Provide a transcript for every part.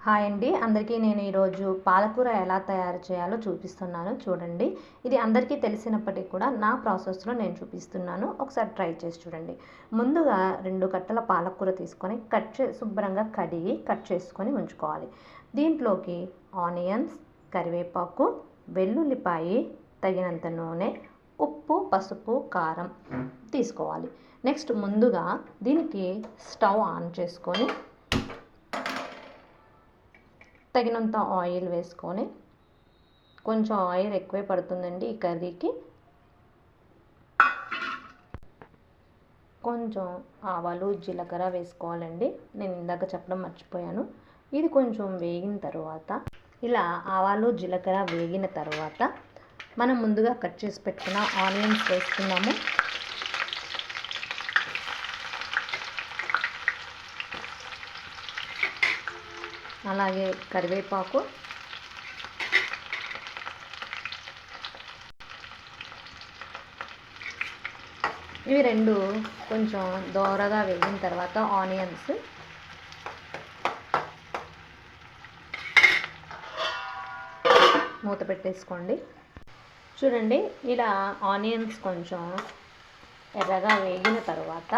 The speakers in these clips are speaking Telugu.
హాయ్ అండి, అందరికీ నేను ఈరోజు పాలకూర ఎలా తయారు చేయాలో చూపిస్తున్నాను. చూడండి, ఇది అందరికీ తెలిసినప్పటికీ కూడా నా ప్రాసెస్లో నేను చూపిస్తున్నాను. ఒకసారి ట్రై చేసి చూడండి. ముందుగా 2 కట్టల పాలకూర తీసుకొని శుభ్రంగా కడిగి కట్ చేసుకొని ఉంచుకోవాలి. దీంట్లోకి ఆనియన్స్, కరివేపాకు, వెల్లుల్లిపాయి, తగినంత నూనె, ఉప్పు, పసుపు, కారం తీసుకోవాలి. నెక్స్ట్ ముందుగా దీనికి స్టవ్ ఆన్ చేసుకొని తగినంత ఆయిల్ వేసుకొని, కొంచెం ఆయిల్ ఎక్కువే పడుతుందండి ఈ కర్రీకి. కొంచెం ఆవాలు, జీలకర్ర వేసుకోవాలండి. నేను ఇందాక చెప్పడం మర్చిపోయాను. ఇది కొంచెం వేగిన తర్వాత, ఇలా ఆవాలు జీలకర్ర వేగిన తర్వాత మనం ముందుగా కట్ చేసి పెట్టుకున్న ఆనియన్స్ వేసుకున్నాము. అలాగే కరివేపాకు, ఇవి 2 కొంచెం దోరగా వేగిన తర్వాత ఆనియన్స్ మూత పెట్టేసుకోండి. చూడండి, ఇలా ఆనియన్స్ కొంచెం ఎర్రగా వేగిన తర్వాత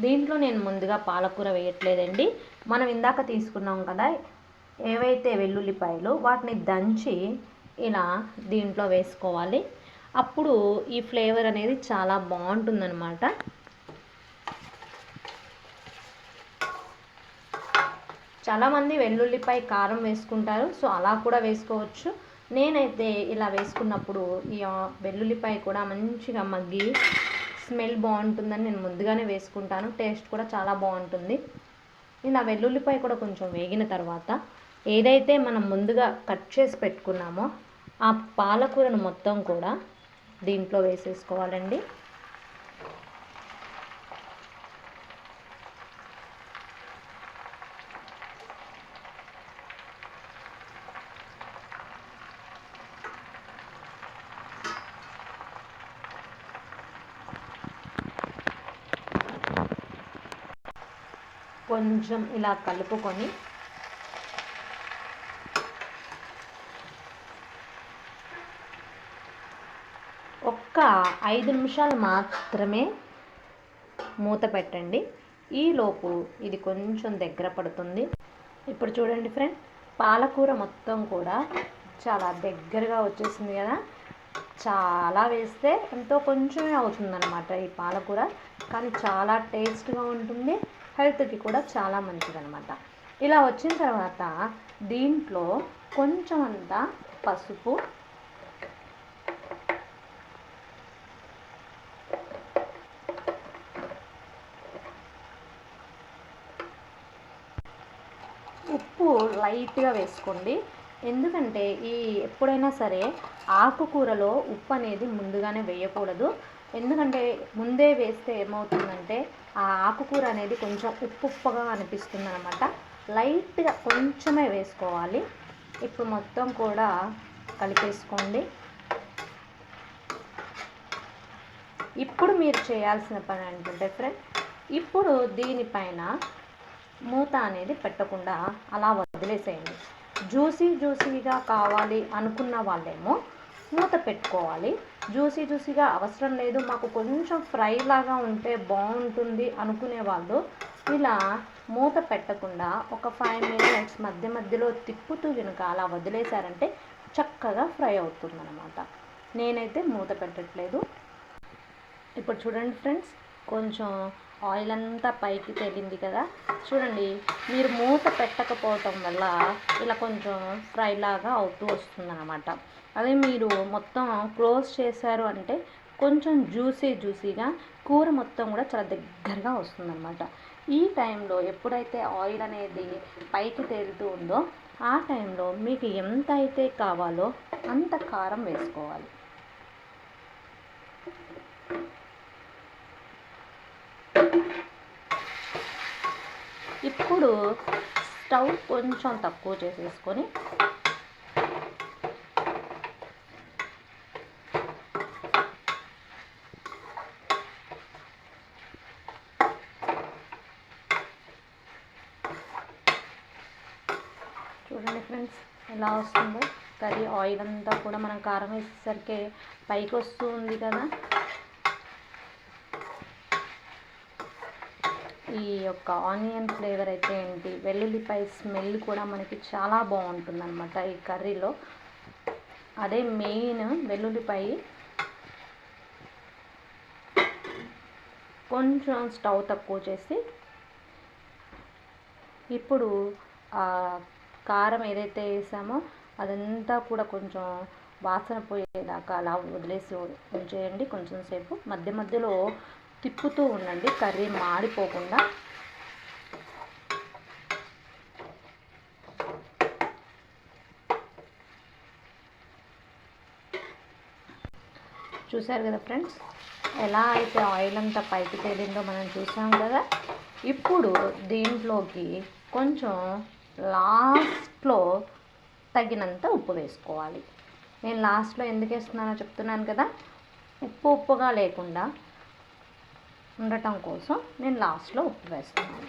దీంట్లో నేను ముందుగా పాలకూర వేయట్లేదండి. మనం ఇందాక తీసుకున్నాం కదా ఏవైతే వెల్లుల్లిపాయలు, వాటిని దంచి ఇలా దీంట్లో వేసుకోవాలి. అప్పుడు ఈ ఫ్లేవర్ అనేది చాలా బాగుంటుందన్నమాట. చాలామంది వెల్లుల్లిపాయ కారం వేసుకుంటారు, సో అలా కూడా వేసుకోవచ్చు. నేనైతే ఇలా వేసుకున్నప్పుడు ఈ వెల్లుల్లిపాయ కూడా మంచిగా మగ్గి స్మెల్ బాగుంటుందని నేను ముందుగానే వేసుకుంటాను. టేస్ట్ కూడా చాలా బాగుంటుంది. ఇలా వెల్లుల్లిపాయ కూడా కొంచెం వేగిన తర్వాత ఏదైతే మనం ముందుగా కట్ చేసి పెట్టుకున్నామో ఆ పాలకూరను మొత్తం కూడా దీంట్లో వేసేసుకోవాలండి. కొంచెం ఇలా కలుపుకొని ఒక్క 5 నిమిషాలు మాత్రమే మూత పెట్టండి. ఈలోపు ఇది కొంచెం దగ్గర పడుతుంది. ఇప్పుడు చూడండి ఫ్రెండ్, పాలకూర మొత్తం కూడా చాలా దగ్గరగా వచ్చేసింది కదా. చాలా వేస్తే ఎంతో కొంచెమే అవుతుందన్నమాట ఈ పాలకూర, కానీ చాలా టేస్ట్గా ఉంటుంది, హెల్త్కి కూడా చాలా మంచిదన్నమాట. ఇలా వచ్చిన తర్వాత దీంట్లో కొంచెం అంతా పసుపు, ఉప్పు లైట్గా వేసుకోండి. ఎందుకంటే ఎప్పుడైనా సరే ఆకుకూరలో ఉప్పు అనేది ముందుగానే వేయకూడదు. ఎందుకంటే ముందే వేస్తే ఏమవుతుందంటే ఆ ఆకుకూర అనేది కొంచెం ఉప్పుగా అనిపిస్తుంది అనమాట. లైట్గా కొంచెమే వేసుకోవాలి. ఇప్పుడు మొత్తం కూడా కలిపేసుకోండి. ఇప్పుడు మీరు చేయాల్సిన పని ఏంటంటే ఫ్రెండ్, ఇప్పుడు దీనిపైన మూత అనేది పెట్టకుండా అలా వదిలేసేయండి. జ్యూసీగా కావాలి అనుకున్న వాళ్ళేమో మూత పెట్టుకోవాలి. జ్యూసీగా అవసరం లేదు, మాకు కొంచెం ఫ్రై లాగా ఉంటే బాగుంటుంది అనుకునే వాళ్ళు ఇలా మూత పెట్టకుండా ఒక 5 మినిట్స్ మధ్యలో తిప్పుతూ కనుక అలా వదిలేశారంటే చక్కగా ఫ్రై అవుతుందన్నమాట. నేనైతే మూత పెట్టట్లేదు. ఇప్పుడు చూడండి ఫ్రెండ్స్, కొంచెం ఆయిల్ అంతా పైకి తేలింది కదా. చూడండి, మీరు మూత పెట్టకపోవటం వల్ల ఇలా కొంచెం ఫ్రై లాగా అవుతూ వస్తుందన్నమాట. అదే మీరు మొత్తం క్లోజ్ చేశారు అంటే కొంచెం జ్యూసీగా కూర మొత్తం కూడా చాలా దగ్గరగా వస్తుందన్నమాట. ఈ టైంలో ఎప్పుడైతే ఆయిల్ అనేది పైకి తేలుతూ ఉందో ఆ టైంలో మీకు ఎంత అయితే కావాలో అంత కారం వేసుకోవాలి. ఇప్పుడు స్టవ్ కొంచెం తక్కువ చేసేసుకొని చూడండి ఫ్రెండ్స్ ఎలా వస్తుందో కర్రీ. ఆయిల్ అంతా కూడా మనం కారం వేసేసరికి పైకి వస్తుంది కదా. ఈ యొక్క ఆనియన్ ఫ్లేవర్ అయితే ఏంటి, వెల్లుల్లిపాయ స్మెల్ కూడా మనకి చాలా బాగుంటుంది అనమాట ఈ కర్రీలో. అదే మెయిన్ వెల్లుల్లిపాయ. కొంచెం స్టవ్ తక్కువ చేసి ఇప్పుడు కారం ఏదైతే వేసామో అదంతా కూడా కొంచెం వాసన పోయేదాకా అలా వదిలేసి ఉంచేయండి. కొంచెం సేపు మధ్య మధ్యలో తిప్పుతూ ఉండండి కర్రీ మాడిపోకుండా. చూసారు కదా ఫ్రెండ్స్, ఎలా అయితే ఆయిల్ అంతా పైకి తేలిందో మనం చూసాం కదా. ఇప్పుడు దీంట్లోకి కొంచెం లాస్ట్లో తగినంత ఉప్పు వేసుకోవాలి. నేను లాస్ట్లో ఎందుకు వేస్తున్నానో చెప్తున్నాను కదా. ఉప్పుగా లేకుండా ఉండటం కోసం నేను లాస్ట్లో ఉప్పు వేస్తున్నాను.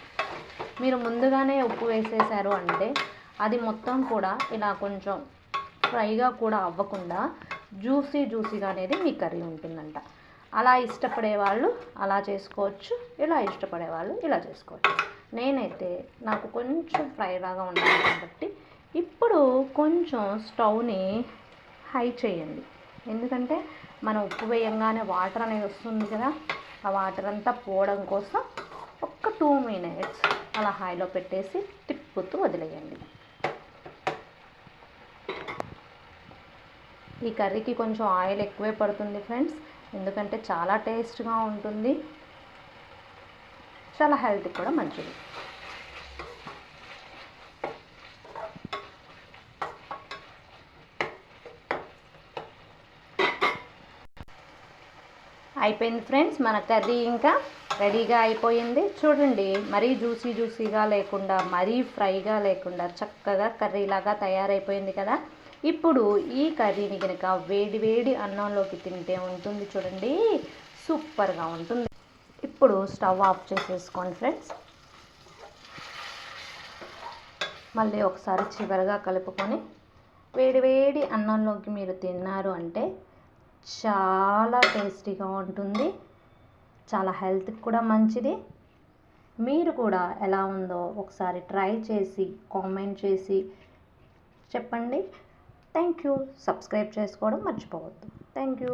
మీరు ముందుగానే ఉప్పు వేసేసారు అంటే అది మొత్తం కూడా ఇలా కొంచెం ఫ్రైగా కూడా అవ్వకుండా జ్యూసీగా అనేది మీ కర్రీ ఉంటుందంట. అలా ఇష్టపడే వాళ్ళు అలా చేసుకోవచ్చు, ఇలా ఇష్టపడే వాళ్ళు ఇలా చేసుకోవచ్చు. నేనైతే నాకు కొంచెం ఫ్రై లాగా ఉండాలి కాబట్టి ఇప్పుడు కొంచెం స్టవ్ని హై చేయండి. ఎందుకంటే మనం ఉప్పు వేయంగానే వాటర్ అనేది వస్తుంది కదా, ఆ వాటర్ అంతా పోవడం కోసం ఒక్క 2 minutes అలా హైలో పెట్టేసి తిప్పుతూ వదిలేయండి. ఈ కర్రీకి కొంచెం ఆయిల్ ఎక్కువే పడుతుంది ఫ్రెండ్స్, ఎందుకంటే చాలా టేస్ట్గా ఉంటుంది, చాలా హెల్త్ కూడా మంచిది. అయిపోయింది ఫ్రెండ్స్, మన కర్రీ ఇంకా రెడీగా అయిపోయింది. చూడండి, మరీ జ్యూసీగా లేకుండా మరీ ఫ్రైగా లేకుండా చక్కగా కర్రీలాగా తయారైపోయింది కదా. ఇప్పుడు ఈ కర్రీని కనుక వేడి అన్నంలోకి తింటే ఉంటుంది చూడండి, సూపర్గా ఉంటుంది. ఇప్పుడు స్టవ్ ఆఫ్ చేసేసుకోండి ఫ్రెండ్స్. మళ్ళీ ఒకసారి చివరగా కలుపుకొని వేడి అన్నంలోకి మీరు తిన్నారు అంటే చాలా టేస్టీగా ఉంటుంది, చాలా హెల్త్కి కూడా మంచిది. మీరు కూడా ఎలా ఉందో ఒకసారి ట్రై చేసి కామెంట్ చేసి చెప్పండి. Thank you. సబ్స్క్రైబ్ చేసుకోవడం మర్చిపోవద్దు. Thank you.